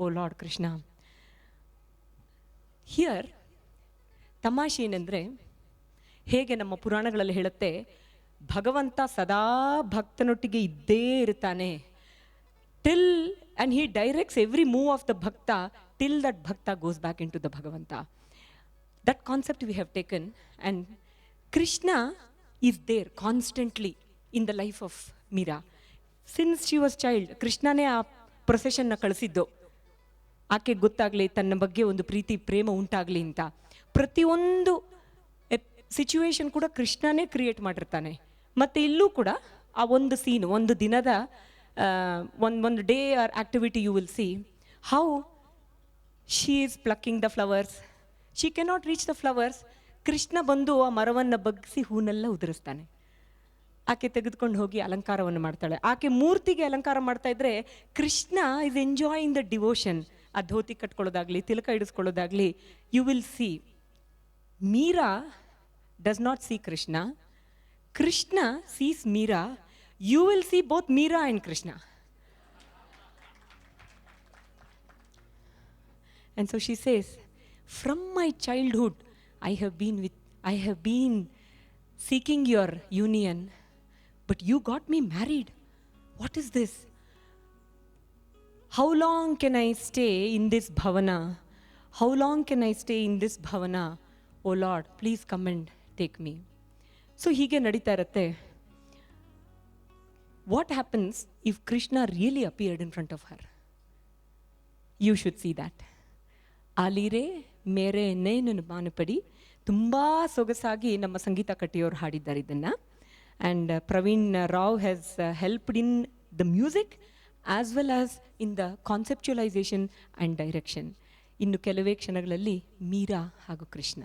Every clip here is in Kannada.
O lord Krishna. ಹಿಯರ್ ತಮಾಷೆ ಏನಂದರೆ, ಹೇಗೆ ನಮ್ಮ ಪುರಾಣಗಳಲ್ಲಿ ಹೇಳುತ್ತೆ, ಭಗವಂತ ಸದಾ ಭಕ್ತನೊಟ್ಟಿಗೆ ಇದ್ದೇ ಇರ್ತಾನೆ till, and he directs every move of the ಭಕ್ತ ಟಿಲ್ ದಟ್ ಭಕ್ತ goes back into the ಭಗವಂತ. That concept we have taken, and Krishna is there constantly in the life of Meera since she was child. ಕೃಷ್ಣನೇ ಆ ಪ್ರೊಸೆಷನ್ನ ಕಳಿಸಿದ್ದು, ಆಕೆ ಗೊತ್ತಾಗಲಿ ತನ್ನ ಬಗ್ಗೆ ಒಂದು ಪ್ರೀತಿ ಪ್ರೇಮ ಉಂಟಾಗಲಿ ಅಂತ. ಪ್ರತಿಯೊಂದು ಸಿಚುವೇಶನ್ ಕೂಡ ಕೃಷ್ಣನೇ ಕ್ರಿಯೇಟ್ ಮಾಡಿರ್ತಾನೆ. ಮತ್ತು ಇಲ್ಲೂ ಕೂಡ ಆ ಒಂದು ಸೀನ್, ಒಂದು ದಿನದ ಒಂದು day or activity, you will see how she is plucking the flowers. She cannot reach the flowers. Krishna ಬಂದು ಆ ಮರವನ್ನು ಬಗ್ಗಿಸಿ ಹೂನೆಲ್ಲ ಉದುರಿಸ್ತಾನೆ. ಆಕೆ ತೆಗೆದುಕೊಂಡು ಹೋಗಿ ಅಲಂಕಾರವನ್ನು ಮಾಡ್ತಾಳೆ. ಆಕೆ ಮೂರ್ತಿಗೆ ಅಲಂಕಾರ ಮಾಡ್ತಾ ಇದ್ರೆ Krishna is enjoying the devotion. ಆ ಧೋತಿ ಕಟ್ಕೊಳ್ಳೋದಾಗ್ಲಿ, ತಿಲಕ ಇಡಿಸ್ಕೊಳ್ಳೋದಾಗ್ಲಿ, you will see Meera does not see Krishna, Krishna sees Meera. You will see both Meera and Krishna. And so she says, from my childhood I have been seeking your union, but you got me married. What is this? How long can I stay in this bhavana? How long can I stay in this bhavana? Oh Lord, please come and take me. So hige nadita irutte. What happens if Krishna really appeared in front of her? You should see that. ಆಲಿರೆ ಮೇರೆ ನೇನು ಮಾನುಪಡಿ, ತುಂಬ ಸೊಗಸಾಗಿ ನಮ್ಮ ಸಂಗೀತ ಕಟ್ಟಿಯವರು ಹಾಡಿದ್ದಾರೆ ಇದನ್ನು. And Praveen Rao has helped in the music as well as in the conceptualisation and direction. ಇನ್ನು ಕೆಲವೇ ಕ್ಷಣಗಳಲ್ಲಿ ಮೀರಾ ಹಾಗೂ ಕೃಷ್ಣ.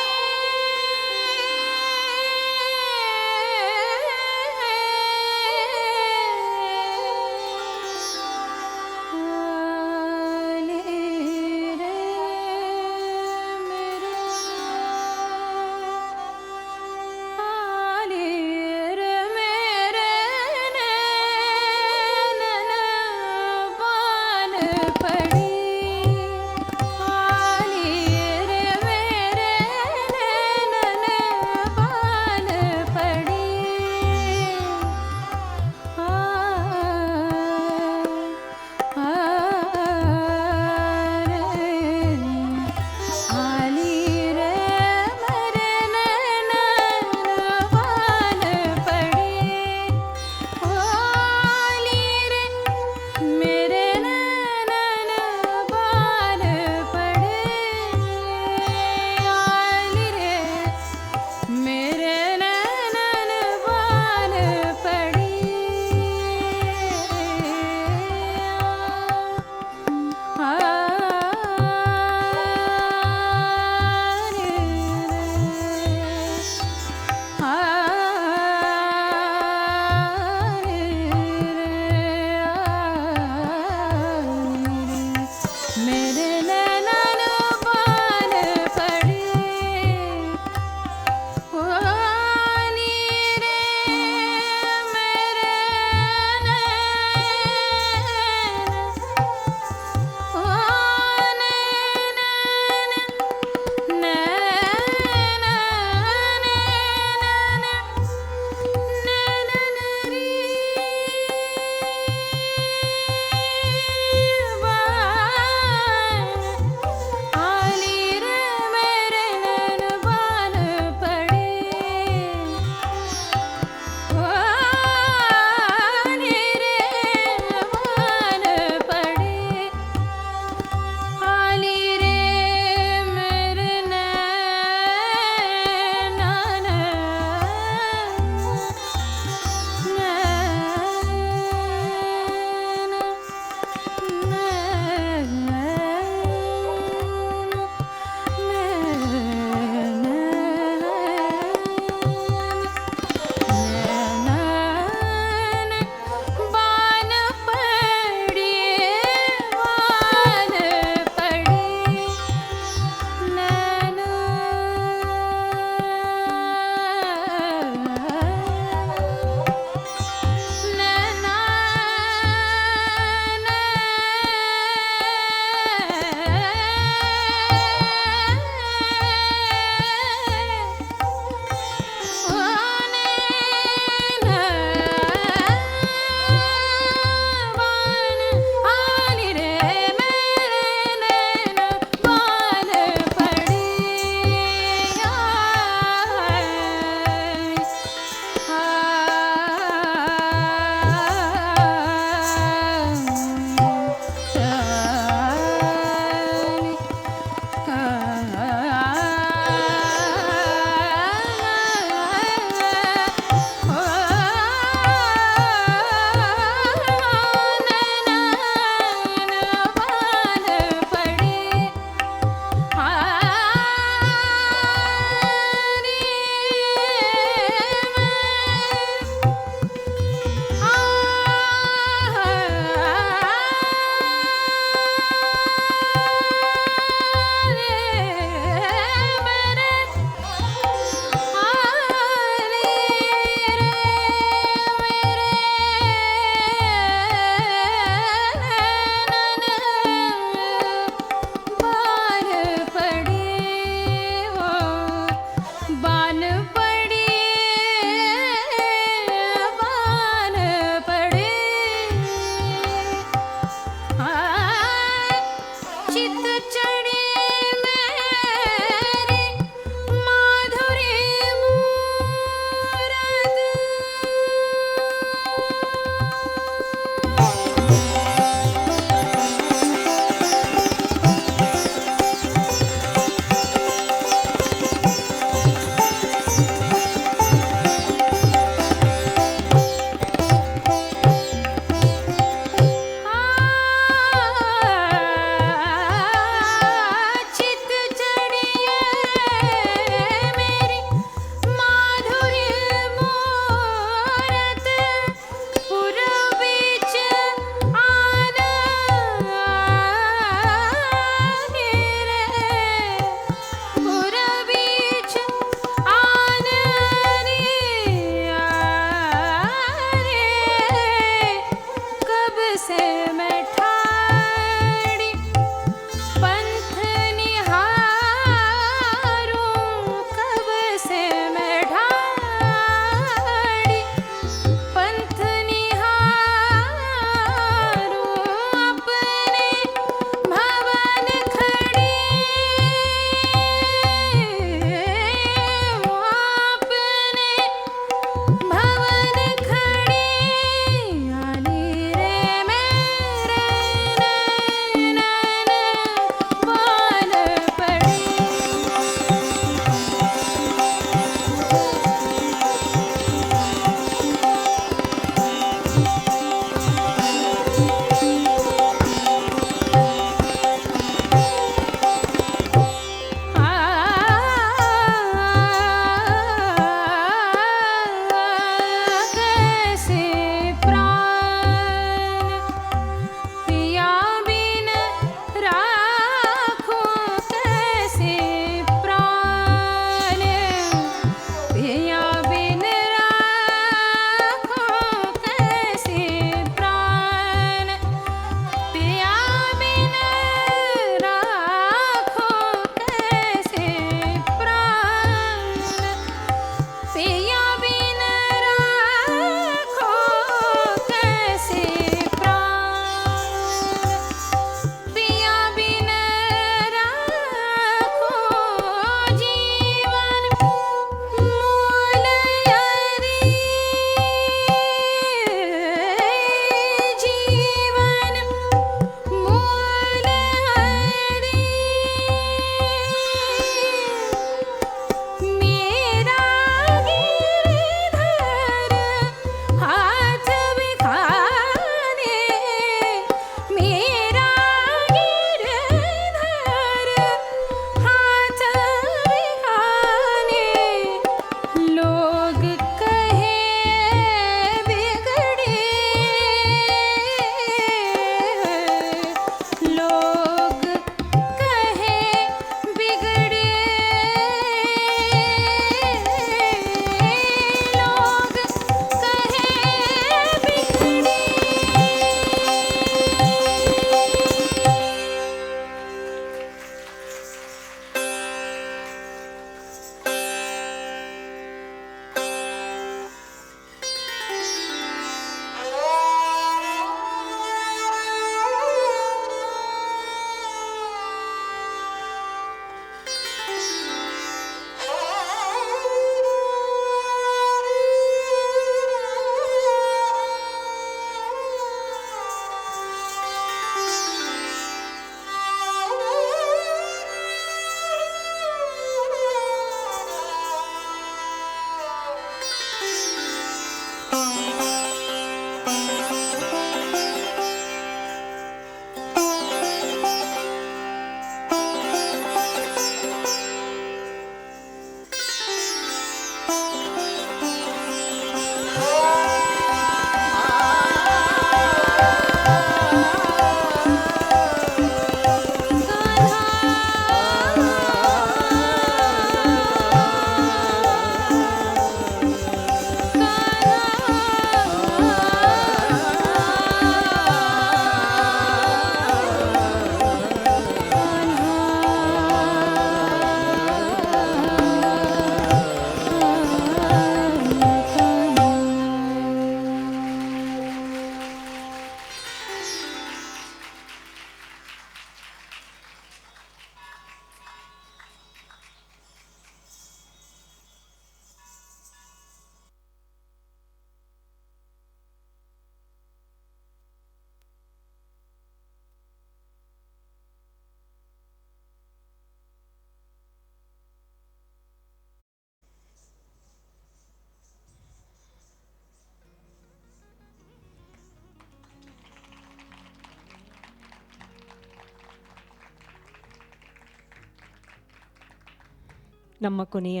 ನಮ್ಮ ಕೊನೆಯ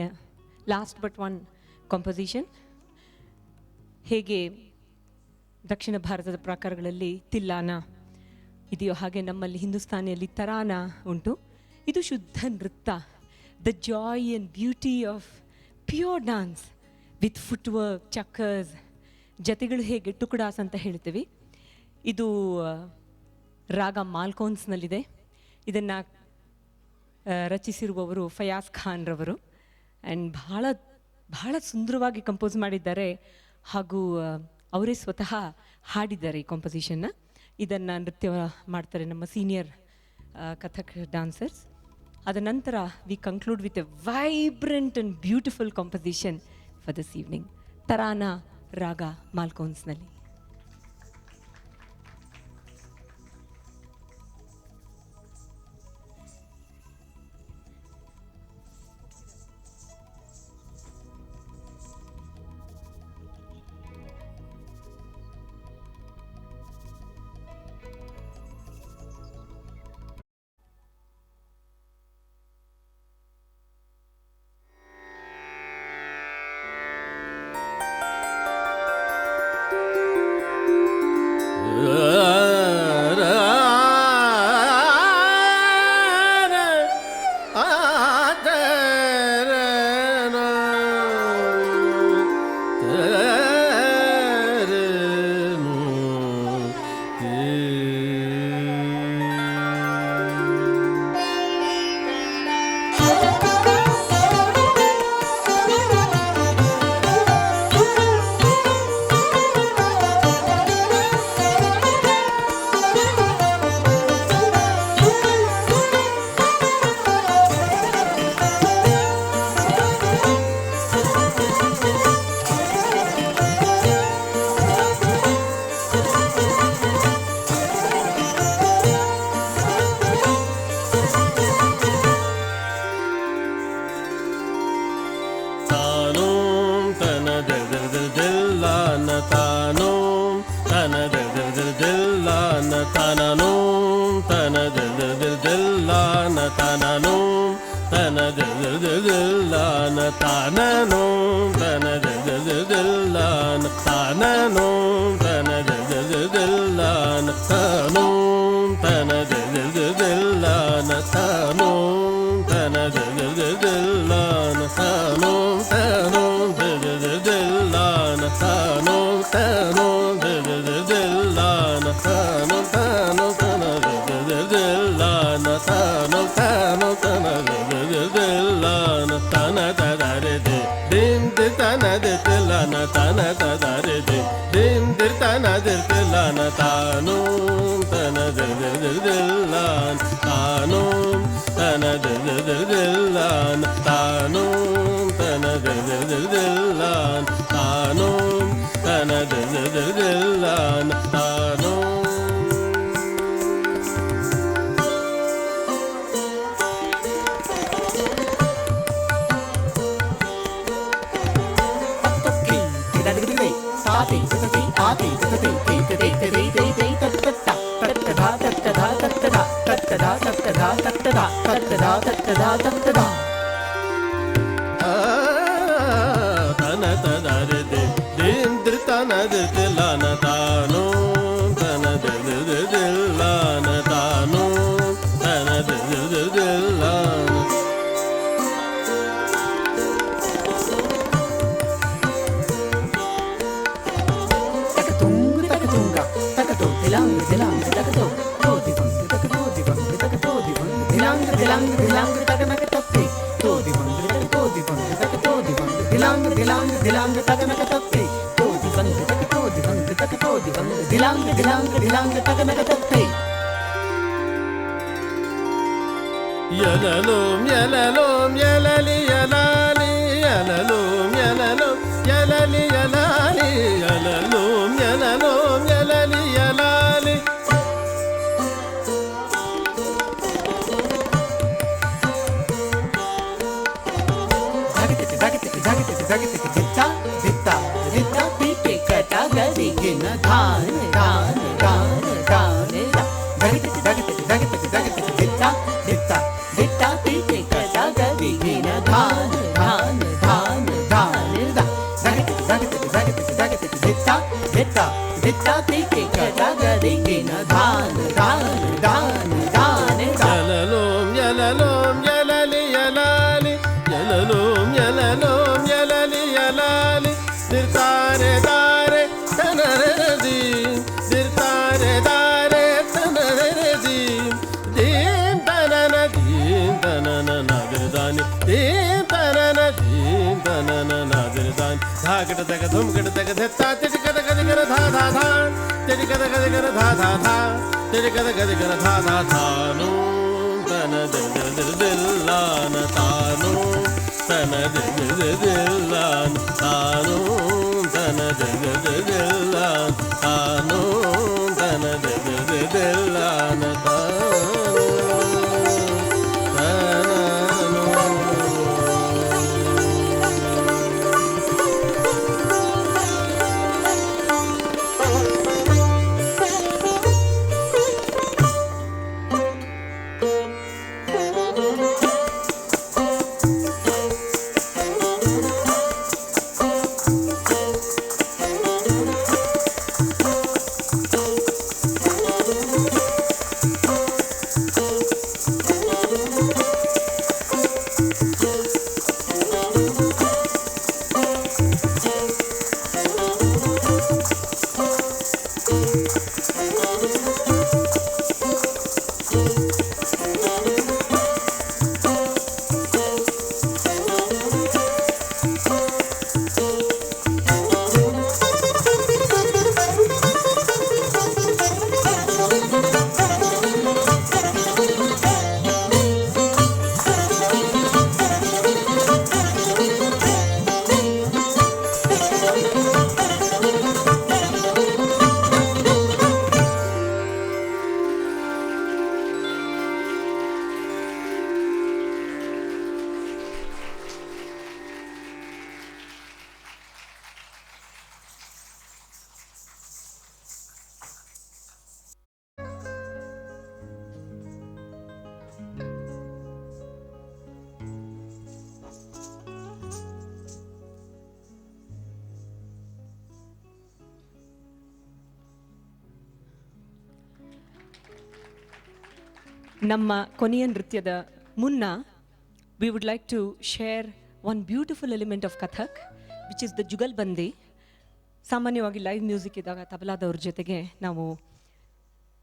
ಲಾಸ್ಟ್ ಬಟ್ ಒನ್ ಕಾಂಪೋಸಿಷನ್. ಹೇಗೆ ದಕ್ಷಿಣ ಭಾರತದ ಪ್ರಕಾರಗಳಲ್ಲಿ ತಿಲ್ಲಾನ ಇದೆಯೋ ಹಾಗೆ ನಮ್ಮಲ್ಲಿ ಹಿಂದೂಸ್ತಾನಿಯಲ್ಲಿ ತರಾನ ಉಂಟು. ಇದು ಶುದ್ಧ ನೃತ್ಯ, the joy and beauty of pure dance with footwork, ಚಕ್ಕರ್ಸ್, ಜತೆಗಳು ಹೇಗೆ ಟುಕುಡಾಸ್ ಅಂತ ಹೇಳ್ತೀವಿ. ಇದು ರಾಗ ಮಾಲ್ಕೋನ್ಸ್ನಲ್ಲಿದೆ. ಇದನ್ನು ರಚಿಸಿರುವವರು ಫಯಾಜ್ ಖಾನ್ ರವರು. ಆ್ಯಂಡ್ ಬಹಳ ಸುಂದರವಾಗಿ ಕಂಪೋಸ್ ಮಾಡಿದ್ದಾರೆ, ಹಾಗೂ ಅವರೇ ಸ್ವತಃ ಹಾಡಿದ್ದಾರೆ ಈ ಕಾಂಪೋಸಿಷನ್ನ. ಇದನ್ನು ನೃತ್ಯ ಮಾಡ್ತಾರೆ ನಮ್ಮ ಸೀನಿಯರ್ ಕಥಕ್ ಡ್ಯಾನ್ಸರ್ಸ್. ಅದ ನಂತರ we conclude with a vibrant and beautiful composition for this evening, tarana raga ಮಾಲ್ಕೋನ್ಸ್ನಲ್ಲಿ. ತಾತಿ ತತಿ ಆತಿ ತತಿ ತೈ ತೈ ತೈ ತೈ ತೈ ತತ್ತ ತತ್ತದ ತತ್ತದ ತತ್ತದ ತತ್ತದ ತತ್ತದ ತತ್ತದ ತತ್ತದ ತತ್ತದ ತತ್ತದ ತನ ತದರದೆ ದೇಂದ್ರ ತನದ ತಿಲನ ತಾನೋ ತನದ ದಿಲ್ಲಾನ ತಾನೋ ತನದ ದಿಲ್ಲಾನ ತಕತುಂಗ ತಕತುಂಗ ತಕತೋ ದಿಲಾಂಗ ದಿಲಾಂಗ ತಕತೋ ತೋದಿ ಬಂದು ತಕತೋ ದಿವಂಗ ತಕತೋ ದಿವಂಗ ದಿಲಾಂಗ ದಿಲಾಂಗ ದಿಲಾಂಗ ತಕನಕ ತಪ್ಪಿ ತೋದಿ ಬಂದು ತಕತೋದಿ ಬಂದು ತಕತೋದಿ ಬಂದು ದಿಲಾಂಗ ದಿಲಾಂಗ ದಿಲಾಂಗ ತಕನಕ ತಪ್ಪಿ ತೋದಿ ಬಂದು ತಕತೋದಿ ಬಂದು ತಕತೋದಿ ಬಂದು ದಿಲಾಂಗ ದಿಲಾಂಗ ದಿಲಾಂಗ ತಕನಕ ತಪ್ಪಿ ಯಲಲೋಂ ಯಲಲೋಂ ಯಲಲಿ ಯಲಾಲಿ ಯಲಲೋಂ ಯಲಲೋಂ ಯಲಲಿ ಯಲಾಲಿ ಯಲಲೋಂ ಯಲಲೋಂ ಯಲಲಿ ಯಲಾಲಿ ಜಗತ್ತಿಗೆ ಜಗತ್ತಿಗೆ ಜಗತ್ತಿಗೆ ಜಗತ್ತಿಗೆ ದಿತ್ತ ದಿತ್ತ ದಿತ್ತ ಪೀಕೆ ಕಟ ಗದಿಗಿನ ಧಾನ ಧಾನ ಧಾನ ಧಾನ ಜಗತ್ತಿಗೆ ಜಗತ್ತಿಗೆ ಜಗತ್ತಿಗೆ ಜಗತ್ತಿಗೆ ದಿತ್ತ ದಿತ್ತ ದಿತ್ತ ಪೀಕೆ ಕಟ ಗದಿಗಿನ ಧಾನ ಧಾನ ಧಾನ ಧಾನ ಜಗತ್ತಿಗೆ ಜಗತ್ತಿಗೆ ಜಗತ್ತಿಗೆ ಜಗತ್ತಿಗೆ ದಿತ್ತ ದಿತ್ತ ದಿತ್ತ ಪೀಕೆ ಕಟ ಗದಿಗಿನ ಧಾನ ಧಾನ ಧಾನ ಧಾನ ಯಲಲೋಂ ಯಲಲೋಂ ಯಲಲಿ ಯಲಾಲಿ ಯಲಲೋಂ ಯಲಲೋಂ ಯಲಲಿ ಯಲಾಲಿ ದಿರ್ತಾರೆ ದಾರೆ ತನರದಿ ದಿರ್ತಾರೆ ದಾರೆ ತನರದಿ ದೀಂ ತನನ ನಾದಿರ್ದಾನಿ ದೀಂ ತನನ ನಾದಿರ್ದಾನಿ ಧಾಗಟ ತಗ ಧುಮ್ಗಟ ತಗ ಧೆತ್ತ ತಿಟಿಕದ ಗದಿಗರ ಧಾ ಧಾ ಧಾ ತಿಟಿಕದ ಗದಿಗರ ಧಾ ಧಾ ಧಾ ತಿಟಿಕದ ಗದಿಗರ ಧಾ ಧಾ ಧಾನು ತನ ದಿಲ್ಲಾನ ತಾನು ತನ ದಿಲ್ಲಾನ ತಾನು ತನ ದಿಲ್ಲಾನ ತಾನು ತನ ದಿಲ್ಲಾನ ತಾನು ನಮ್ಮ ಕೊನೆಯ ನೃತ್ಯದ ಮುನ್ನ we would like to share one beautiful element of Kathak, which is the jugalbandi. ಸಾಮಾನ್ಯವಾಗಿ ಲೈವ್ ಮ್ಯೂಸಿಕ್ ಇದ್ದಾಗ ತಬಲಾದವ್ರ ಜೊತೆಗೆ ನಾವು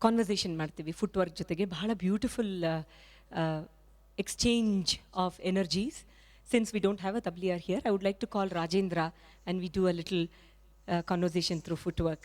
ಕಾನ್ವರ್ಸೇಷನ್ ಮಾಡ್ತೀವಿ, ಫುಟ್ ವರ್ಕ್ ಜೊತೆಗೆ ಬಹಳ beautiful exchange of energies. Since we don't have a tablier here, I would like to call Rajendra and we do a little conversation through footwork.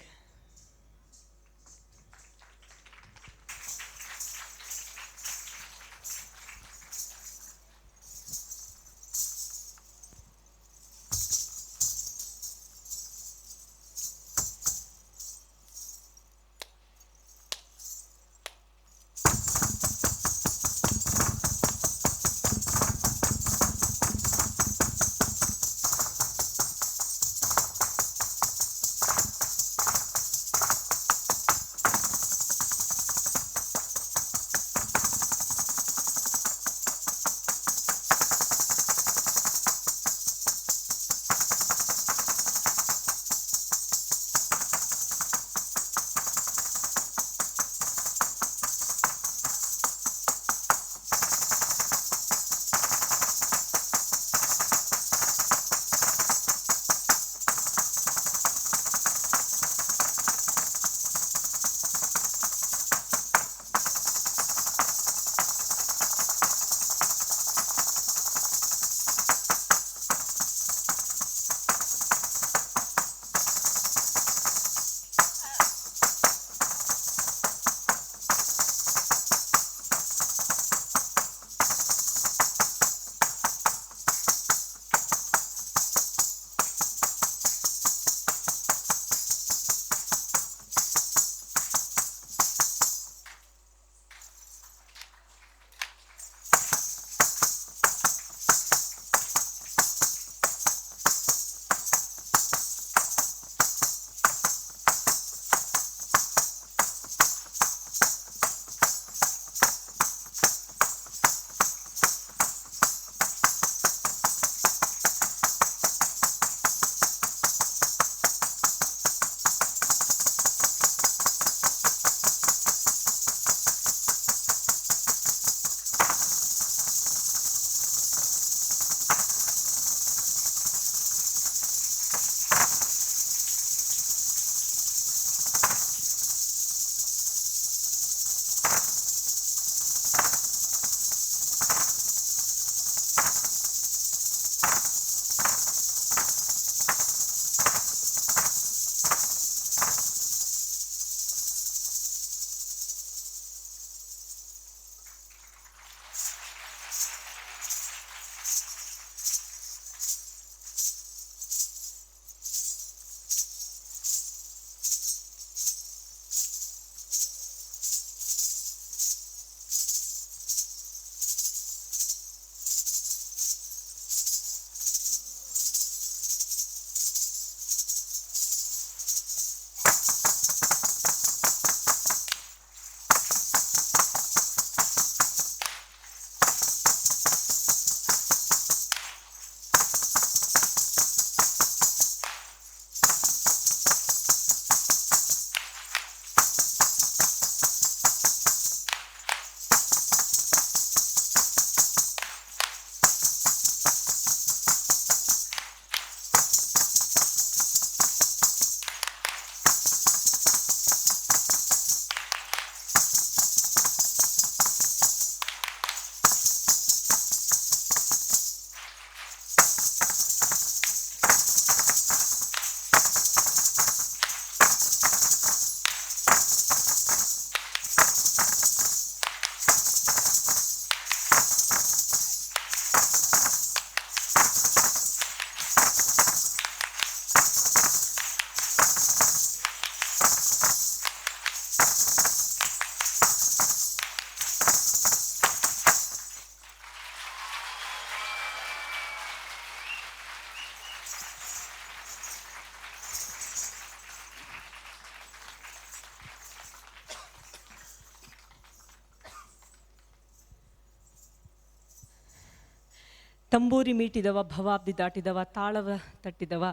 ತಂಬೂರಿ ಮೀಟಿದವ, ಭವಾಬ್ದಿ ದಾಟಿದವ, ತಾಳವ ತಟ್ಟಿದವ,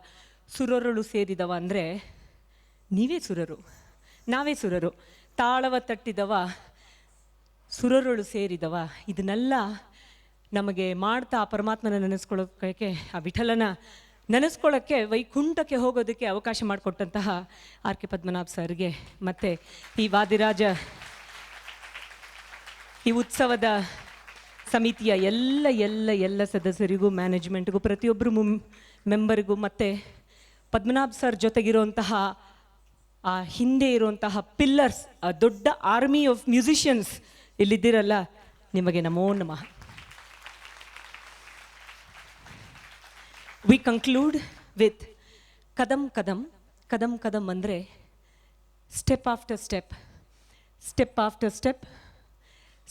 ಸುರರುಳು ಸೇರಿದವ ಅಂದರೆ ನೀವೇ ಸುರರು, ನಾವೇ ಸುರರು. ತಾಳವ ತಟ್ಟಿದವ, ಸುರರುಳು ಸೇರಿದವ, ಇದನ್ನೆಲ್ಲ ನಮಗೆ ಮಾಡ್ತಾ ಆ ಪರಮಾತ್ಮನ ನೆನೆಸ್ಕೊಳ್ಳೋಕ್ಕೆ, ಆ ವಿಠಲನ ನೆನೆಸ್ಕೊಳ್ಳೋಕ್ಕೆ, ವೈಕುಂಠಕ್ಕೆ ಹೋಗೋದಕ್ಕೆ ಅವಕಾಶ ಮಾಡಿಕೊಟ್ಟಂತಹ ಆರ್ ಕೆ ಪದ್ಮನಾಭ್ ಸರ್ಗೆ ಮತ್ತು ಈ ವಾದಿರಾಜ ಈ ಉತ್ಸವದ ಸಮಿತಿಯ ಎಲ್ಲ ಎಲ್ಲ ಎಲ್ಲ ಸದಸ್ಯರಿಗೂ, ಮ್ಯಾನೇಜ್ಮೆಂಟ್ಗೂ, ಪ್ರತಿಯೊಬ್ಬರು ಮೆಂಬರಿಗೂ, ಮತ್ತು ಪದ್ಮನಾಭ್ ಸರ್ ಜೊತೆಗಿರುವಂತಹ ಆ ಹಿಂದೆ ಇರುವಂತಹ ಪಿಲ್ಲರ್ಸ್, ಆ ದೊಡ್ಡ ಆರ್ಮಿ ಆಫ್ ಮ್ಯೂಸಿಷಿಯನ್ಸ್ ಇಲ್ಲಿದ್ದಿರಲ್ಲ, ನಿಮಗೆ ನಮೋ ನಮಃ. ವಿ ಕನ್ಕ್ಲೂಡ್ ವಿತ್ ಕದಂ ಕದಂ. ಕದಂ ಕದಂ ಅಂದರೆ step after step, step after step,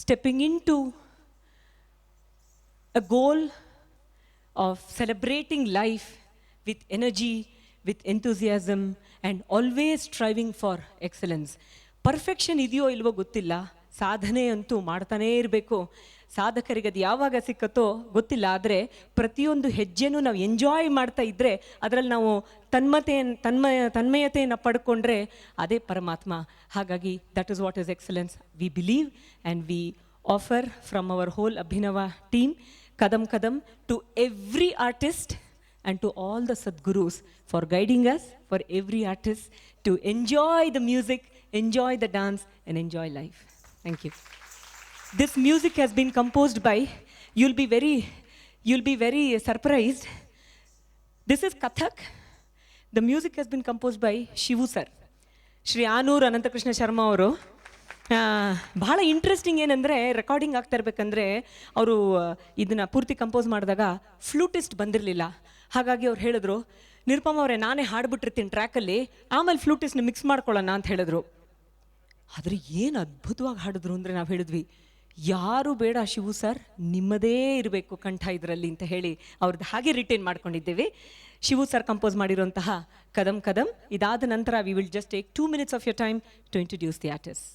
stepping into a goal of celebrating life with energy, with enthusiasm, and always striving for excellence. Perfection ಇದೆಯೋ ಇಲ್ವೋ ಗೊತ್ತಿಲ್ಲ, ಸಾಧನೆ ಅಂತೂ ಮಾಡ್ತಾನೇ ಇರಬೇಕು. ಸಾಧಕರಿಗೆ ಅದು ಯಾವಾಗ ಸಿಕ್ಕತ್ತೋ ಗೊತ್ತಿಲ್ಲ, ಆದರೆ ಪ್ರತಿಯೊಂದು ಹೆಜ್ಜೆನೂ ನಾವು ಎಂಜಾಯ್ ಮಾಡ್ತಾ ಇದ್ದರೆ, ಅದರಲ್ಲಿ ನಾವು ತನ್ಮಯತೆಯನ್ನು ಪಡ್ಕೊಂಡ್ರೆ ಅದೇ ಪರಮಾತ್ಮ. ಹಾಗಾಗಿ that is what is excellence. We believe and we offer from our whole Abhinava team Kadam Kadam to every artist and to all the Sadgurus for guiding us, for every artist to enjoy the music, enjoy the dance and enjoy life. Thank you. This music has been composed by, you'll be very surprised. This is Kathak. The music has been composed by Shivu sir. Shri Anur Anantakrishna Sharma ಅವರು. ಬಹಳ ಇಂಟ್ರೆಸ್ಟಿಂಗ್ ಏನಂದರೆ, ರೆಕಾರ್ಡಿಂಗ್ ಆಗ್ತಾ ಇರಬೇಕಂದ್ರೆ ಅವರು ಇದನ್ನು ಪೂರ್ತಿ ಕಂಪೋಸ್ ಮಾಡಿದಾಗ ಫ್ಲೂಟಿಸ್ಟ್ ಬಂದಿರಲಿಲ್ಲ. ಹಾಗಾಗಿ ಅವ್ರು ಹೇಳಿದ್ರು, ನಿರುಪಮ ಅವರೇ ನಾನೇ ಹಾಡ್ಬಿಟ್ಟಿರ್ತೀನಿ ಟ್ರ್ಯಾಕಲ್ಲಿ, ಆಮೇಲೆ ಫ್ಲೂಟಿಸ್ಟ್ನ ಮಿಕ್ಸ್ ಮಾಡ್ಕೊಳ್ಳೋಣ ಅಂತ ಹೇಳಿದ್ರು. ಆದರೆ ಏನು ಅದ್ಭುತವಾಗಿ ಹಾಡಿದ್ರು ಅಂದರೆ ನಾವು ಹೇಳಿದ್ವಿ, ಯಾರು ಬೇಡ ಶಿವು ಸರ್, ನಿಮ್ಮದೇ ಇರಬೇಕು ಕಂಠ ಇದರಲ್ಲಿ ಅಂತ ಹೇಳಿ ಅವ್ರದ್ದು ಹಾಗೆ ರಿಟೈನ್ ಮಾಡ್ಕೊಂಡಿದ್ದೇವೆ. ಶಿವು ಸರ್ ಕಂಪೋಸ್ ಮಾಡಿರುವಂತಹ ಕದಂ ಕದಂ. ಇದಾದ ನಂತರ we will just take 2 minutes of your time to introduce the artist.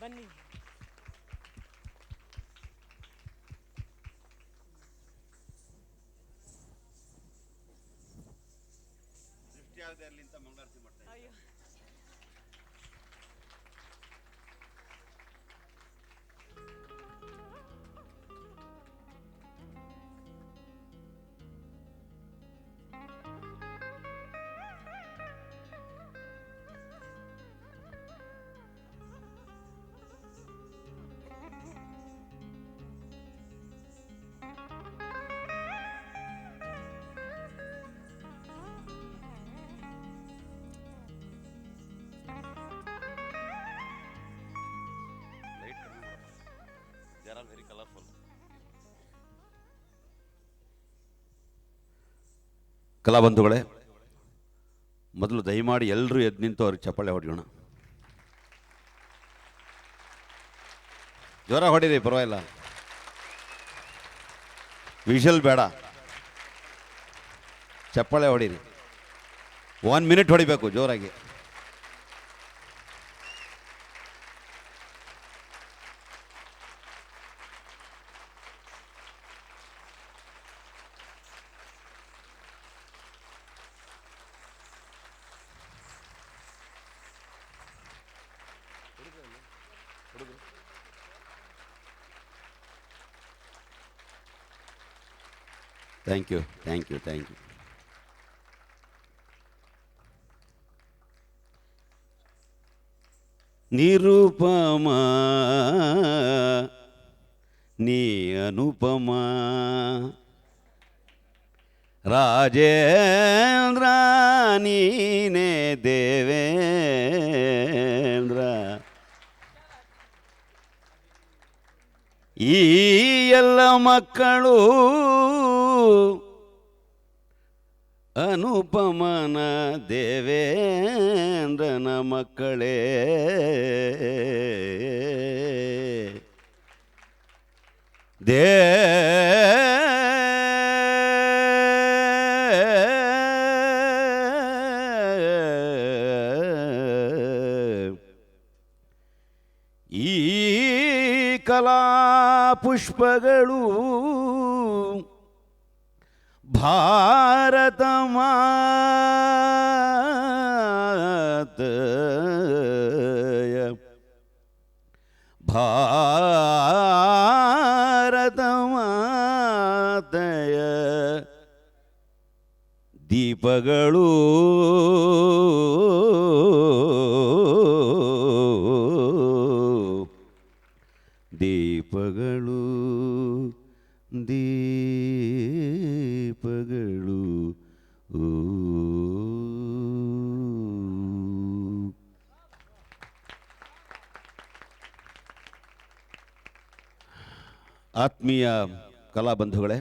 ಬನ್ನಿ. ಅಯ್ಯೋ. Very colourful. ಕಲಾಬಂಧುಗಳೇ, ಮೊದಲು ದಯಮಾಡಿ ಎಲ್ಲರೂ ಎದ್ದು ನಿಂತು ಅವ್ರಿಗೆ ಚಪ್ಪಾಳೆ ಹೊಡೆಯೋಣ. ಜ್ವರ ಹೊಡೀರಿ, ಪರವಾಗಿಲ್ಲ. ವಿಷಲ್ ಬೇಡ, ಚಪ್ಪಾಳೆ ಹೊಡೀರಿ. 1 ಮಿನಿಟ್ ಹೊಡಿಬೇಕು ಜೋರಾಗಿ. Thank you, thank you, thank you. ನಿರುಪಮ ನೀ ಅನುಪಮ, ರಾಜೇಂದ್ರ ನೀನೇ ದೇವೇಂದ್ರ, ಈ ಎಲ್ಲ ಮಕ್ಕಳು ಅನುಪಮನ ದೇವೇಂದ್ರನ ಮಕ್ಕಳೇ. ಈ ಕಲಾ ಪುಷ್ಪಗಳು ಭಾರತ ಮಾತೆಯ, ಭಾರತ ಮಾತೆಯ ದೀಪಗಳು. ದೀಪಗಳು ದೀಪಗಳು. ಆತ್ಮೀಯ ಕಲಾಬಂಧುಗಳೇ,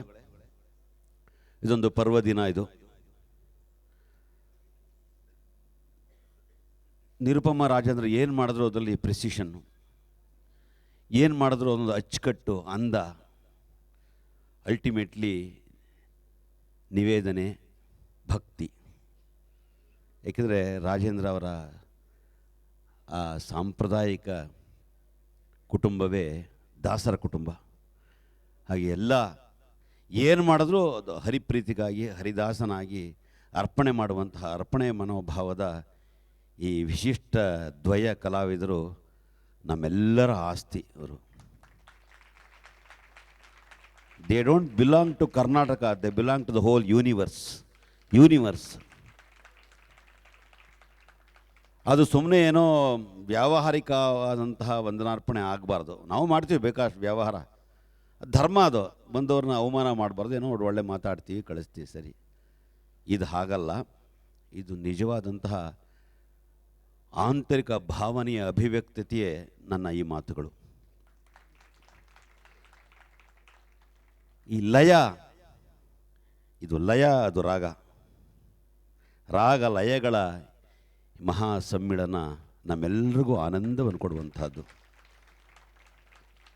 ಇದೊಂದು ಪರ್ವದಿನ. ಇದು ನಿರುಪಮ ರಾಜೇಂದ್ರ ಏನು ಮಾಡಿದ್ರು ಅದರಲ್ಲಿ ಪ್ರೆಸಿಷನ್ನು, ಏನು ಮಾಡಿದ್ರು ಅದೊಂದು ಅಚ್ಚುಕಟ್ಟು, ಅಂದ, ಅಲ್ಟಿಮೇಟ್ಲಿ ನಿವೇದನೆ, ಭಕ್ತಿ. ಏಕೆಂದರೆ ರಾಜೇಂದ್ರ ಅವರ ಆ ಸಾಂಪ್ರದಾಯಿಕ ಕುಟುಂಬವೇ ದಾಸರ ಕುಟುಂಬ. ಹಾಗೆ ಎಲ್ಲ ಏನು ಮಾಡಿದ್ರೂ ಅದು ಹರಿಪ್ರೀತಿಗಾಗಿ, ಹರಿದಾಸನಾಗಿ ಅರ್ಪಣೆ ಮಾಡುವಂತಹ ಅರ್ಪಣೆ ಮನೋಭಾವದ ಈ ವಿಶಿಷ್ಟ ದ್ವಯ ಕಲಾವಿದರು ನಮ್ಮೆಲ್ಲರ ಆಸ್ತಿ. ಅವರು they don't belong to Karnataka, they belong to the whole universe. ಅದು ಸುಮ್ಮನೆ ಏನೋ ವ್ಯಾವಹಾರಿಕವಾದಂತಹ ವಂದನಾರ್ಪಣೆ ಆಗಬಾರ್ದು. ನಾವು ಮಾಡ್ತೀವಿ ಬೇಕಾಷ್ಟು ವ್ಯವಹಾರ, ಧರ್ಮ ಅದು. ಬಂದವ್ರನ್ನ ಅವಮಾನ ಮಾಡಬಾರ್ದು, ಏನೋ ಒಳ್ಳೆ ಮಾತಾಡ್ತೀವಿ, ಕಳಿಸ್ತೀವಿ, ಸರಿ. ಇದು ಹಾಗಲ್ಲ. ಇದು ನಿಜವಾದಂತಹ ಆಂತರಿಕ ಭಾವನೆಯ ಅಭಿವ್ಯಕ್ತಿಯೇ ನನ್ನ ಈ ಮಾತುಗಳು. ಈ ಲಯ, ಇದು ಲಯ, ಅದು ರಾಗ. ರಾಗ ಲಯಗಳ ಮಹಾ ಸಮ್ಮಿಳನ ನಮ್ಮೆಲ್ಲರಿಗೂ ಆನಂದವನ್ನು ಕೊಡುವಂತಹದ್ದು.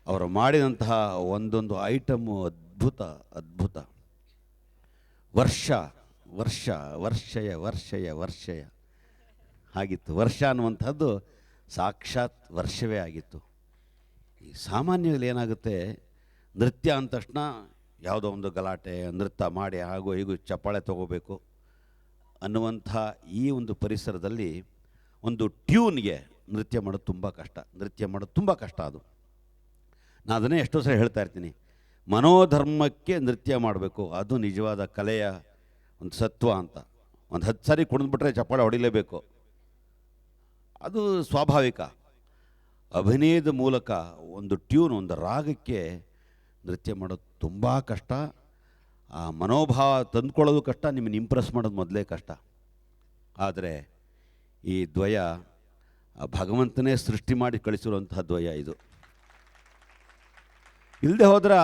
ಅವರು ಮಾಡಿದಂತಹ ಒಂದೊಂದು ಐಟಮು ಅದ್ಭುತ. ವರ್ಷಯ ಆಗಿತ್ತು. ವರ್ಷ ಅನ್ನುವಂಥದ್ದು ಸಾಕ್ಷಾತ್ ವರ್ಷವೇ ಆಗಿತ್ತು. ಈ ಸಾಮಾನ್ಯದಲ್ಲಿ ಏನಾಗುತ್ತೆ, ನೃತ್ಯ ಅಂದ ತಕ್ಷಣ ಯಾವುದೋ ಒಂದು ಗಲಾಟೆ, ನೃತ್ಯ ಮಾಡಿ ಹಾಗೂ ಹೀಗೂ ಚಪ್ಪಾಳೆ ತಗೋಬೇಕು ಅನ್ನುವಂಥ ಈ ಒಂದು ಪರಿಸರದಲ್ಲಿ ಒಂದು ಟ್ಯೂನ್ಗೆ ನೃತ್ಯ ಮಾಡೋದು ತುಂಬ ಕಷ್ಟ. ಅದು ನಾನು ಅದನ್ನೇ ಎಷ್ಟೋ ಸರಿ ಹೇಳ್ತಾ ಇರ್ತೀನಿ, ಮನೋಧರ್ಮಕ್ಕೆ ನೃತ್ಯ ಮಾಡಬೇಕು, ಅದು ನಿಜವಾದ ಕಲೆಯ ಒಂದು ಸತ್ವ ಅಂತ. ಒಂದು 10 ಸಾರಿ ಕುಣಿದ್ಬಿಟ್ರೆ ಚಪ್ಪಾಳೆ ಹೊಡಿಲೇಬೇಕು, ಅದು ಸ್ವಾಭಾವಿಕ. ಅಭಿನಯದ ಮೂಲಕ ಒಂದು ಟ್ಯೂನ್, ಒಂದು ರಾಗಕ್ಕೆ ನೃತ್ಯ ಮಾಡೋದು ತುಂಬ ಕಷ್ಟ. ಆ ಮನೋಭಾವ ತಂದ್ಕೊಳ್ಳೋದು ಕಷ್ಟ, ನಿಮ್ಮನ್ನು ಇಂಪ್ರೆಸ್ ಮಾಡೋದು ಮೊದಲೇ ಕಷ್ಟ. ಆದರೆ ಈ ದ್ವಯ ಭಗವಂತನೇ ಸೃಷ್ಟಿ ಮಾಡಿ ಕಳಿಸಿರುವಂತಹ ದ್ವಯ ಇದು. ಇಲ್ಲದೆ ಹೋದ್ರೆ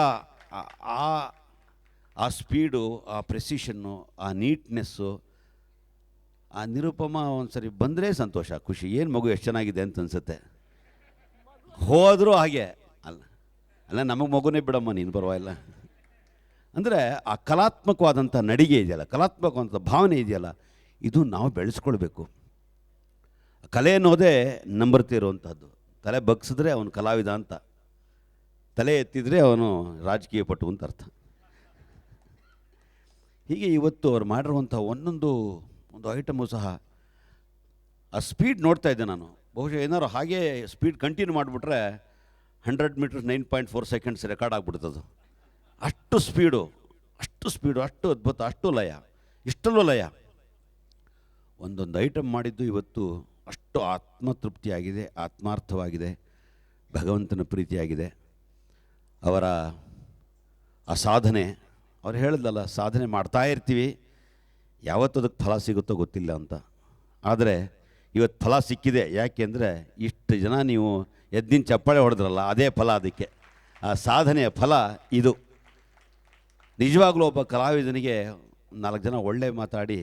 ಆ ಸ್ಪೀಡು, ಆ ಪ್ರೆಸಿಷನ್ನು, ಆ ನೀಟ್ನೆಸ್ಸು, ಆ ನಿರುಪಮ ಒಂದು ಸರಿ ಬಂದರೆ ಸಂತೋಷ, ಖುಷಿ. ಏನು ಮಗು ಎಷ್ಟು ಚೆನ್ನಾಗಿದೆ ಅಂತ ಅನಿಸುತ್ತೆ. ಹೋದರೂ ಹಾಗೆ ಅಲ್ಲ ನಮಗೆ ಮಗುನೇ ಬಿಡಮ್ಮ ನೀನು ಪರವಾಗಿಲ್ಲ. ಅಂದರೆ ಆ ಕಲಾತ್ಮಕವಾದಂಥ ನಡಿಗೆ ಇದೆಯಲ್ಲ, ಕಲಾತ್ಮಕವಾದಂಥ ಭಾವನೆ ಇದೆಯಲ್ಲ, ಇದು ನಾವು ಬೆಳೆಸ್ಕೊಳ್ಬೇಕು. ಕಲೆ ಅನ್ನೋದೇ ನಂಬರ್ತಿ ಇರುವಂಥದ್ದು. ತಲೆ ಬಗ್ಸಿದ್ರೆ ಅವನು ಕಲಾವಿದ ಅಂತ, ತಲೆ ಎತ್ತಿದರೆ ಅವನು ರಾಜಕೀಯ ಪಟು ಅಂತ ಅರ್ಥ. ಹೀಗೆ ಇವತ್ತು ಅವ್ರು ಮಾಡಿರುವಂಥ ಒಂದು ಐಟಮು ಸಹ ಆ ಸ್ಪೀಡ್ ನೋಡ್ತಾ ಇದ್ದೆ ನಾನು. ಬಹುಶಃ ಏನಾದ್ರು ಹಾಗೆ ಸ್ಪೀಡ್ ಕಂಟಿನ್ಯೂ ಮಾಡಿಬಿಟ್ರೆ 100 ಮೀಟರ್ಸ್ 9.4 ಸೆಕೆಂಡ್ಸ್ ರೆಕಾರ್ಡ್ ಆಗಿಬಿಡ್ತದು. ಅಷ್ಟು ಸ್ಪೀಡು, ಅಷ್ಟು ಅದ್ಭುತ, ಅಷ್ಟು ಲಯ, ಇಷ್ಟಲ್ಲೂ ಲಯ. ಒಂದೊಂದು ಐಟಮ್ ಮಾಡಿದ್ದು ಇವತ್ತು ಅಷ್ಟು ಆತ್ಮತೃಪ್ತಿಯಾಗಿದೆ, ಆತ್ಮಾರ್ಥವಾಗಿದೆ, ಭಗವಂತನ ಪ್ರೀತಿಯಾಗಿದೆ. ಅವರ ಆ ಸಾಧನೆ, ಅವ್ರು ಹೇಳಿದ್ಲಲ್ಲ, ಸಾಧನೆ ಮಾಡ್ತಾ ಇರ್ತೀವಿ, ಯಾವತ್ತು ಅದಕ್ಕೆ ಫಲ ಸಿಗುತ್ತೋ ಗೊತ್ತಿಲ್ಲ ಅಂತ. ಆದರೆ ಇವತ್ತು ಫಲ ಸಿಕ್ಕಿದೆ. ಯಾಕೆಂದರೆ ಇಷ್ಟು ಜನ ನೀವು ಎದ್ದಿನ ಚಪ್ಪಾಳೆ ಹೊಡೆದ್ರಲ್ಲ, ಅದೇ ಫಲ. ಅದಕ್ಕೆ ಆ ಸಾಧನೆಯ ಫಲ ಇದು. ನಿಜವಾಗ್ಲೂ ಒಬ್ಬ ಕಲಾವಿದನಿಗೆ 4 ಜನ ಒಳ್ಳೆ ಮಾತಾಡಿ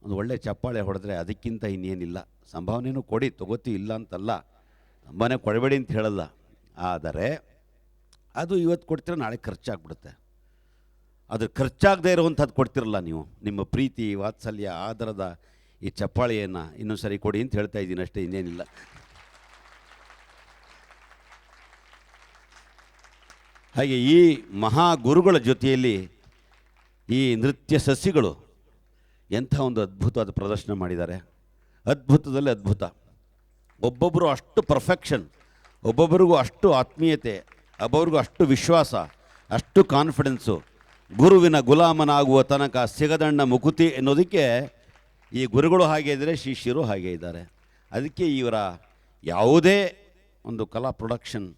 ಒಂದು ಒಳ್ಳೆ ಚಪ್ಪಾಳೆ ಹೊಡೆದ್ರೆ ಅದಕ್ಕಿಂತ ಇನ್ನೇನಿಲ್ಲ. ಸಂಭಾವನೆಯೂ ಕೊಡಿ, ತಗೋತೀವಿ ಇಲ್ಲ ಅಂತಲ್ಲ, ಸಂಭಾವನೆ ಕೊಡಬೇಡಿ ಅಂತ ಹೇಳಲ್ಲ. ಆದರೆ ಅದು ಇವತ್ತು ಕೊಡ್ತೀರ, ನಾಳೆ ಖರ್ಚಾಗ್ಬಿಡುತ್ತೆ. ಅದು ಖರ್ಚಾಗದೇ ಇರುವಂಥದ್ದು ಕೊಡ್ತಿರಲ್ಲ ನೀವು, ನಿಮ್ಮ ಪ್ರೀತಿ, ವಾತ್ಸಲ್ಯ, ಆದರದ ಈ ಚಪ್ಪಾಳೆಯನ್ನು ಇನ್ನೊಂದು ಸರಿ ಕೊಡಿ ಅಂತ ಹೇಳ್ತಾ ಇದ್ದೀನಿ ಅಷ್ಟೇ, ಇನ್ನೇನಿಲ್ಲ. ಹಾಗೆ ಈ ಮಹಾಗುರುಗಳ ಜೊತೆಯಲ್ಲಿ ಈ ನೃತ್ಯ ಸಸ್ಯಗಳು ಎಂಥ ಒಂದು ಅದ್ಭುತವಾದ ಪ್ರದರ್ಶನ ಮಾಡಿದ್ದಾರೆ. ಅದ್ಭುತದಲ್ಲಿ ಅದ್ಭುತ. ಒಬ್ಬೊಬ್ಬರು ಅಷ್ಟು ಪರ್ಫೆಕ್ಷನ್, ಒಬ್ಬೊಬ್ಬರಿಗೂ ಅಷ್ಟು ಆತ್ಮೀಯತೆ, ಒಬ್ಬೊಬ್ರಿಗೂ ಅಷ್ಟು ವಿಶ್ವಾಸ, ಅಷ್ಟು ಕಾನ್ಫಿಡೆನ್ಸು. ಗುರುವಿನ ಗುಲಾಮನಾಗುವ ತನಕ ಸಿಗದಣ್ಣ ಮುಕುತಿ ಎನ್ನುವುದಕ್ಕೆ ಈ ಗುರುಗಳು ಹಾಗೆ ಇದ್ದರೆ ಶಿಷ್ಯರು ಹಾಗೆ ಇದ್ದಾರೆ. ಅದಕ್ಕೆ ಇವರ ಯಾವುದೇ ಒಂದು ಕಲಾ ಪ್ರೊಡಕ್ಷನ್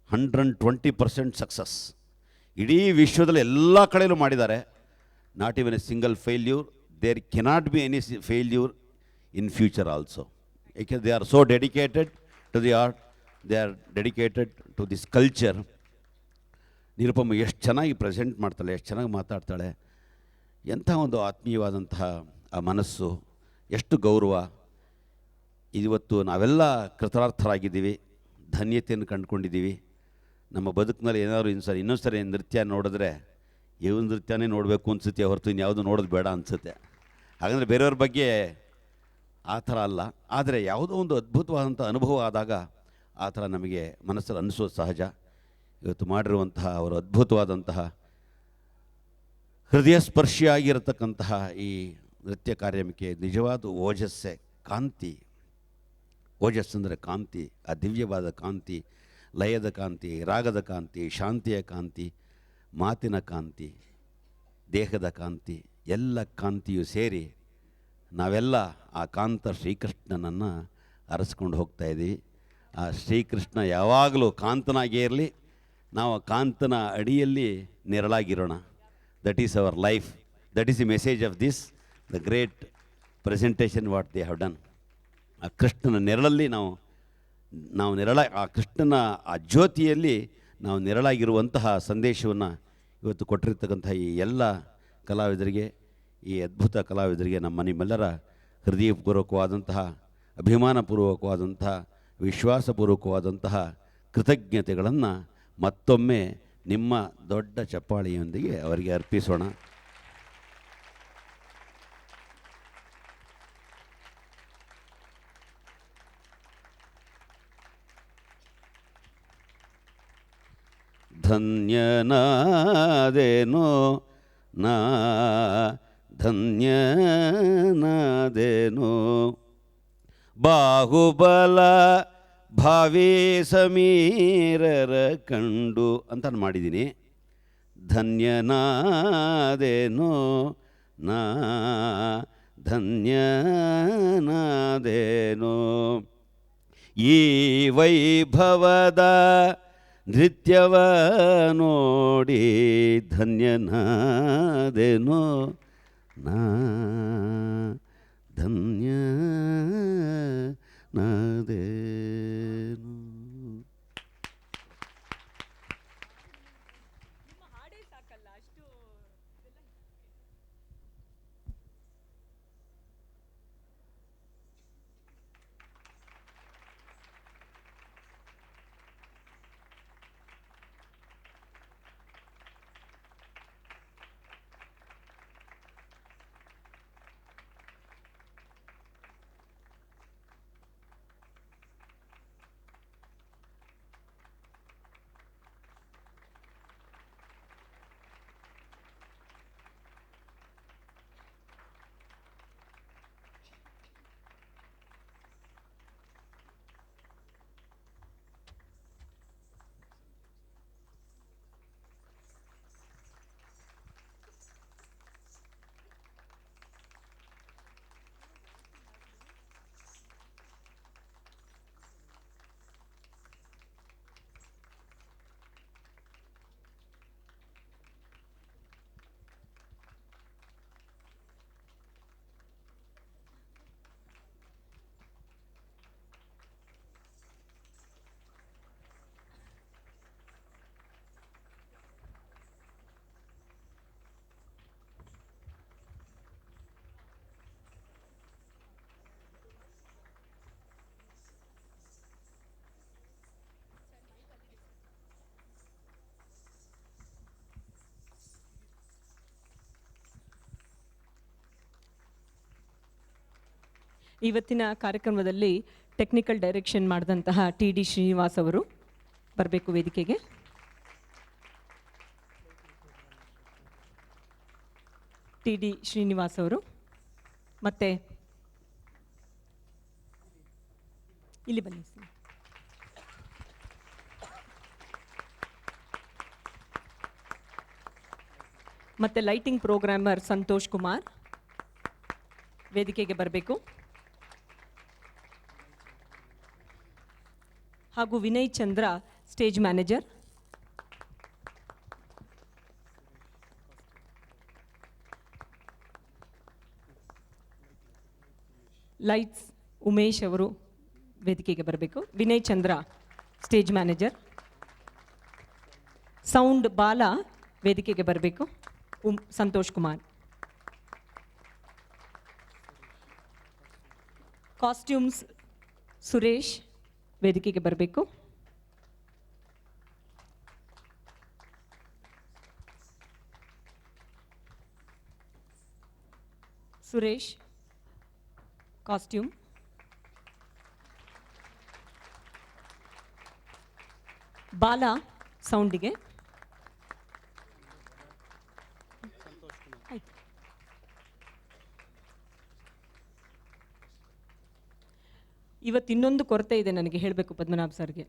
120% ಸಕ್ಸಸ್. ಇಡೀ ವಿಶ್ವದಲ್ಲಿ ಎಲ್ಲ ಕಡೆಯಲ್ಲೂ ಮಾಡಿದ್ದಾರೆ. Not even a single failure. There cannot be any failure in future also. ಏಕೆ they are so dedicated to the art, they are dedicated to this culture. Nirupama ಎಷ್ಟು ಚೆನ್ನಾಗಿ ಪ್ರೆಸೆಂಟ್ ಮಾಡ್ತಾಳೆ, ಎಷ್ಟು ಚೆನ್ನಾಗಿ ಮಾತಾಡ್ತಾಳೆ. ಎಂಥ ಒಂದು ಆತ್ಮೀಯವಾದಂತಹ ಆ ಮನಸ್ಸು, ಎಷ್ಟು ಗೌರವ. ಇವತ್ತು ನಾವೆಲ್ಲ ಕೃತಾರ್ಥರಾಗಿದ್ದೀವಿ, ಧನ್ಯತೆಯನ್ನು ಕಂಡುಕೊಂಡಿದ್ದೀವಿ. ನಮ್ಮ ಬದುಕಿನಲ್ಲಿ ಏನಾದರೂ ಇನ್ನೊಂದು ಸರಿ ನೃತ್ಯ ನೋಡಿದ್ರೆ ಇವು ನೃತ್ಯನೇ ನೋಡಬೇಕು ಅನಿಸುತ್ತೆ ಹೊರತು ಇನ್ಯಾವುದು ನೋಡೋದು ಬೇಡ ಅನಿಸುತ್ತೆ. ಹಾಗಂದರೆ ಬೇರೆಯವ್ರ ಬಗ್ಗೆ ಆ ಥರ ಅಲ್ಲ, ಆದರೆ ಯಾವುದೋ ಒಂದು ಅದ್ಭುತವಾದಂಥ ಅನುಭವ ಆದಾಗ ಆ ಥರ ನಮಗೆ ಮನಸ್ಸಲ್ಲಿ ಅನಿಸೋದು ಸಹಜ. ಇವತ್ತು ಮಾಡಿರುವಂತಹ ಅವರು ಅದ್ಭುತವಾದಂತಹ ಹೃದಯ ಸ್ಪರ್ಶಿಯಾಗಿರತಕ್ಕಂತಹ ಈ ನೃತ್ಯ ಕಾರ್ಯಕ್ರಮಕ್ಕೆ ನಿಜವಾದ ಓಜಸ್ಸೆ, ಕಾಂತಿ. ಓಜಸ್ಸಂದರೆ ಕಾಂತಿ, ಆ ದಿವ್ಯವಾದ ಕಾಂತಿ, ಲಯದ ಕಾಂತಿ, ರಾಗದ ಕಾಂತಿ, ಶಾಂತಿಯ ಕಾಂತಿ, ಮಾತಿನ ಕಾಂತಿ, ದೇಹದ ಕಾಂತಿ, ಎಲ್ಲ ಕಾಂತಿಯು ಸೇರಿ ನಾವೆಲ್ಲ ಆ ಕಾಂತ ಶ್ರೀಕೃಷ್ಣನನ್ನು ಅರಸ್ಕೊಂಡು ಹೋಗ್ತಾ ಇದ್ದೀವಿ. ಆ ಶ್ರೀಕೃಷ್ಣ ಯಾವಾಗಲೂ ಕಾಂತನಾಗೇ ಇರಲಿ, ನಾವು ಕಾಂತನ ಅಡಿಯಲ್ಲಿ ನೆರಳಾಗಿರೋಣ. That is our life. That is the message of this the great presentation what they have done. ಆ ಕೃಷ್ಣನ ನೆರಳಲ್ಲಿ ನಾವು ಆ ಕೃಷ್ಣನ ಆ ಜ್ಯೋತಿಯಲ್ಲಿ ನಾವು ನೆರಳಾಗಿರುವಂತಹ ಸಂದೇಶವನ್ನು ಇವತ್ತು ಕೊಟ್ಟಿರ್ತಕ್ಕಂಥ ಈ ಎಲ್ಲ ಕಲಾವಿದರಿಗೆ, ಈ ಅದ್ಭುತ ಕಲಾವಿದರಿಗೆ ನಿಮ್ಮೆಲ್ಲರ ಹೃದಯಪೂರ್ವಕವಾದಂತಹ, ಅಭಿಮಾನಪೂರ್ವಕವಾದಂತಹ, ವಿಶ್ವಾಸಪೂರ್ವಕವಾದಂತಹ ಕೃತಜ್ಞತೆಗಳನ್ನು ಮತ್ತೊಮ್ಮೆ ನಿಮ್ಮ ದೊಡ್ಡ ಚಪ್ಪಾಳೆಯೊಂದಿಗೆ ಅವರಿಗೆ ಅರ್ಪಿಸೋಣ. ಧನ್ಯನಾದೆನೋ ನಾ ಧನ್ಯನಾದೆನೋ ಬಾಹುಬಲ ಭಾವಿ ಸಮೀರರ ಕಂಡು ಅಂತ ಮಾಡಿದ್ದೀನಿ. ಧನ್ಯನಾದೆನೋ ನಾ ಧನ್ಯನಾದೆನೋ ಈ ವೈಭವದ ನೃತ್ಯವ ನೋಡಿ ಧನ್ಯನಾದೆನೋ ನಾ ಧನ್ಯನಾದೆನೋ. ಇವತ್ತಿನ ಕಾರ್ಯಕ್ರಮದಲ್ಲಿ ಟೆಕ್ನಿಕಲ್ ಡೈರೆಕ್ಷನ್ ಮಾಡಿದಂತಹ TD ಶ್ರೀನಿವಾಸ್ ಅವರು ಬರಬೇಕು ವೇದಿಕೆಗೆ. TD ಶ್ರೀನಿವಾಸ್ ಅವರು ಮತ್ತೆ ಇಲ್ಲಿ ಬನ್ನಿ. ಮತ್ತೆ ಲೈಟಿಂಗ್ ಪ್ರೋಗ್ರಾಮರ್ ಸಂತೋಷ್ ಕುಮಾರ್ ವೇದಿಕೆಗೆ ಬರಬೇಕು. ಹಾಗೂ ವಿನಯ್ ಚಂದ್ರ ಸ್ಟೇಜ್ ಮ್ಯಾನೇಜರ್. ಲೈಟ್ಸ್ ಉಮೇಶ್ ಅವರು ವೇದಿಕೆಗೆ ಬರಬೇಕು. ವಿನಯ್ ಚಂದ್ರ ಸ್ಟೇಜ್ ಮ್ಯಾನೇಜರ್. ಸೌಂಡ್ ಬಾಲ ವೇದಿಕೆಗೆ ಬರಬೇಕು. ಸಂತೋಷ್ ಕುಮಾರ್. ಕಾಸ್ಟ್ಯೂಮ್ಸ್ ಸುರೇಶ್ ವೇದಿಕೆಗೆ ಬರಬೇಕು. ಸುರೇಶ್ ಕಾಸ್ಟ್ಯೂಮ್. ಬಾಲ ಸೌಂಡಿಗೆ. ಇವತ್ತು ಇನ್ನೊಂದು ಕೊರತೆ ಇದೆ ನನಗೆ ಹೇಳಬೇಕು ಪದ್ಮನಾಭ್ ಸರ್ಗೆ.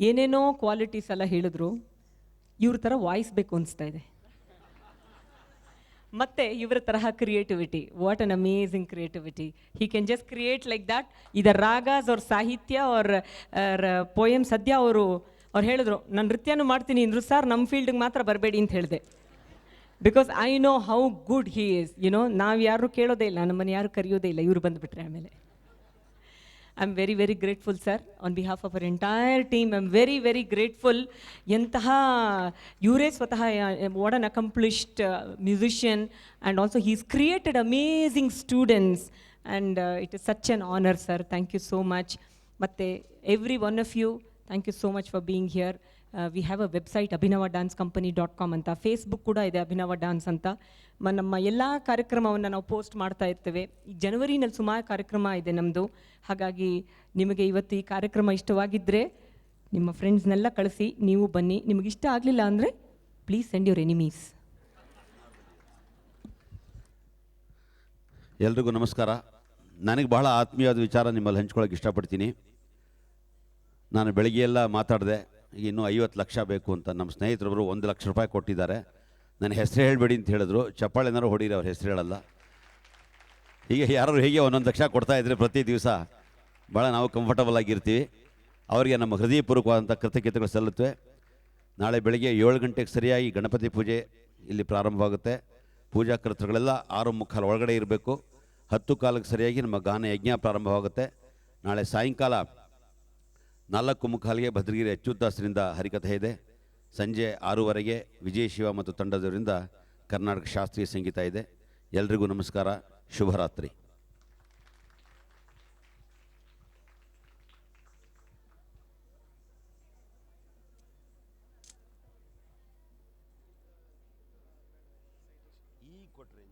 ಏನೇನೋ ಕ್ವಾಲಿಟೀಸ್ ಎಲ್ಲ ಹೇಳಿದ್ರು, ಇವ್ರ ಥರ ವಾಯ್ಸ್ ಬೇಕು ಅನಿಸ್ತಾ ಇದೆ. ಮತ್ತೆ ಇವರ ತರಹ creativity, what an amazing creativity. He can just create like that. ಇದರ ರಾಗಾಸ್ ಅವ್ರ ಸಾಹಿತ್ಯ ಅವ್ರ ಪೋಯಮ್. ಸದ್ಯ ಅವ್ರು ಹೇಳಿದ್ರು ನಾನು ನೃತ್ಯನೂ ಮಾಡ್ತೀನಿ ಅಂದರು. ಸರ್ ನಮ್ಮ ಫೀಲ್ಡಿಗೆ ಮಾತ್ರ ಬರಬೇಡಿ ಅಂತ ಹೇಳಿದೆ. Because I know how good he is. ನಾವು ಯಾರು ಕೇಳೋದೇ ಇಲ್ಲ, ನಮ್ಮನ್ನು ಯಾರು ಕರೆಯೋದೇ ಇಲ್ಲ, ಇವರು ಬಂದುಬಿಟ್ರೆ ಆಮೇಲೆ. I'm very, very grateful, sir. On behalf of our entire team, I'm very, very grateful. Yantaha Yure Swataha, what an accomplished musician, and also he's created amazing students, and it is such an honor, sir. Thank you so much. Matte every one of you, thank you so much for being here. We have a website abhinavadancecompany.com anta. Facebook kuda ide Abhinava Dance anta. ನಮ್ಮ ಎಲ್ಲ ಕಾರ್ಯಕ್ರಮವನ್ನು ನಾವು ಪೋಸ್ಟ್ ಮಾಡ್ತಾ ಇರ್ತೇವೆ. ಈ ಜನವರಿನಲ್ಲಿ ಸುಮಾರು ಕಾರ್ಯಕ್ರಮ ಇದೆ ನಮ್ಮದು. ಹಾಗಾಗಿ ನಿಮಗೆ ಇವತ್ತು ಈ ಕಾರ್ಯಕ್ರಮ ಇಷ್ಟವಾಗಿದ್ದರೆ ನಿಮ್ಮ ಫ್ರೆಂಡ್ಸ್ನೆಲ್ಲ ಕಳಿಸಿ, ನೀವು ಬನ್ನಿ. ನಿಮಗಿಷ್ಟ ಆಗಲಿಲ್ಲ ಅಂದರೆ ಪ್ಲೀಸ್ ಸೆಂಡ್ ಯುವರ್ ಎನಿಮೀಸ್. ಎಲ್ರಿಗೂ ನಮಸ್ಕಾರ. ನನಗೆ ಬಹಳ ಆತ್ಮೀಯವಾದ ವಿಚಾರ ನಿಮ್ಮಲ್ಲಿ ಹಂಚ್ಕೊಳ್ಳೋಕೆ ಇಷ್ಟಪಡ್ತೀನಿ. ನಾನು ಬೆಳಗ್ಗೆ ಎಲ್ಲ ಮಾತಾಡಿದೆ, ಈಗ ಇನ್ನೂ 50 ಲಕ್ಷ ಬೇಕು ಅಂತ. ನಮ್ಮ ಸ್ನೇಹಿತರೊಬ್ಬರು 1 ಲಕ್ಷ ರೂಪಾಯಿ ಕೊಟ್ಟಿದ್ದಾರೆ. ನನ್ನ ಹೆಸರು ಹೇಳಬೇಡಿ ಅಂತ ಹೇಳಿದ್ರು. ಚಪ್ಪಾಳೆ ಏನಾರು ಹೊಡೀರಿ, ಅವ್ರ ಹೆಸರು ಹೇಳಲ್ಲ. ಹೀಗೆ ಯಾರು ಹೀಗೆ 1 ಲಕ್ಷ ಕೊಡ್ತಾಯಿದ್ರೆ ಪ್ರತಿ ದಿವಸ ಭಾಳ ನಾವು ಕಂಫರ್ಟಬಲ್ ಆಗಿರ್ತೀವಿ. ಅವರಿಗೆ ನಮ್ಮ ಹೃದಯಪೂರ್ವಕವಾದಂಥ ಕೃತಜ್ಞತೆಗಳು ಸಲ್ಲುತ್ತವೆ. ನಾಳೆ ಬೆಳಗ್ಗೆ 7 ಗಂಟೆಗೆ ಸರಿಯಾಗಿ ಗಣಪತಿ ಪೂಜೆ ಇಲ್ಲಿ ಪ್ರಾರಂಭವಾಗುತ್ತೆ. ಪೂಜಾ ಕರ್ತೃಗಳೆಲ್ಲ 6:45 ಒಳಗಡೆ ಇರಬೇಕು. 10 ಕಾಲಕ್ಕೆ ಸರಿಯಾಗಿ ನಮ್ಮ ಗಾನ ಯಜ್ಞ ಪ್ರಾರಂಭವಾಗುತ್ತೆ. ನಾಳೆ ಸಾಯಂಕಾಲ 4:45ಗೆ ಭದ್ರಗಿರಿ ಅಚ್ಯುತಾಸರಿಂದ ಹರಿಕಥೆ ಇದೆ. ಸಂಜೆ 6:00ವರೆಗೆ ವಿಜಯ್ ಶಿವ ಮತ್ತು ತಂಡದವರಿಂದ ಕರ್ನಾಟಕ ಶಾಸ್ತ್ರೀಯ ಸಂಗೀತ ಇದೆ. ಎಲ್ರಿಗೂ ನಮಸ್ಕಾರ, ಶುಭರಾತ್ರಿ. ಈ ಕೊಟ್ರೆ